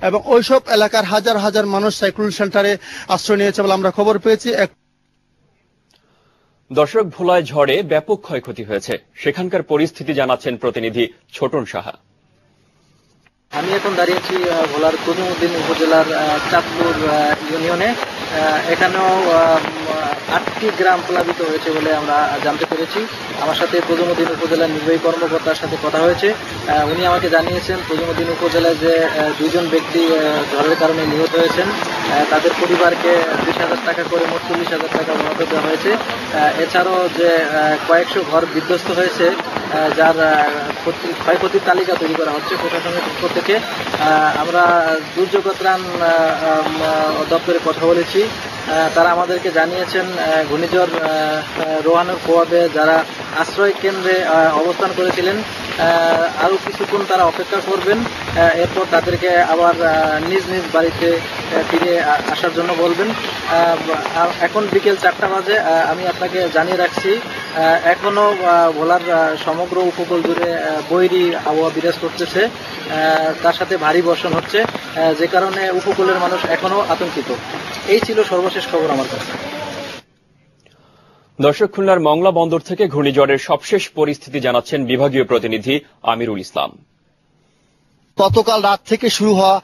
এবং ওইসব এলাকার হাজার হাজার মানুষ সাইক্লোন শেল্টারে আশ্রয় নিয়েছে বলে আমরা খবর পেয়েছি। দর্শক, ভোলায় ঝড়ে ব্যাপক ক্ষয়ক্ষতি হয়েছে, সেখানকার পরিস্থিতি জানাচ্ছেন প্রতিনিধি ছোটন সাহা। আমি এখন দাঁড়িয়েছি ভোলার তজুমুদ্দিন উপজেলার চাঁদপুর ইউনিয়নে। এখানেও 8টি গ্রাম প্লাবিত হয়েছে বলে আমরা জানতে পেরেছি। আমার সাথে তজুমুদ্দিন উপজেলার নির্বাহী কর্মকর্তার সাথে কথা হয়েছে। উনি আমাকে জানিয়েছেন তজুমুদ্দিন উপজেলায় যে 2জন ব্যক্তি ঝড়ের কারণে নিহত হয়েছেন, তাদের পরিবারকে 20,000 টাকা করে মোট 40,000 টাকা বরাদ্দ দেওয়া হয়েছে। এছাড়াও যে কয়েকশো ঘর বিধ্বস্ত হয়েছে, যার ক্ষয়ক্ষতির তালিকা তৈরি করা হচ্ছে প্রশাসনের পক্ষ থেকে। আমরা দুর্যোগ ত্রাণ দপ্তরে কথা বলেছি, তারা আমাদেরকে জানিয়েছেন ঘূর্ণিঝড় রোহানের প্রভাবে যারা আশ্রয় কেন্দ্রে অবস্থান করেছিলেন আরো কিছুক্ষণ তারা অপেক্ষা করবেন, এরপর তাদেরকে আবার নিজ নিজ বাড়িতে ফিরে আসার জন্য বলবেন। এখন বিকেল 4টা বাজে। আমি আপনাকে জানিয়ে রাখছি এখনো ভোলার সমগ্র উপকূল জুড়ে বৈরী আবহাওয়া বিরাজ করতেছে, তার সাথে ভারী বর্ষণ হচ্ছে, যে কারণে উপকূলের মানুষ এখনো আতঙ্কিত। এই ছিল সর্বশেষ খবর আমার কাছে। দর্শক, খুলনার মংলা বন্দর থেকে ঘূর্ণিঝড়ের সবশেষ পরিস্থিতি জানাচ্ছেন বিভাগীয় প্রতিনিধি আমিরুল ইসলাম। গতকাল রাত থেকে শুরু হওয়া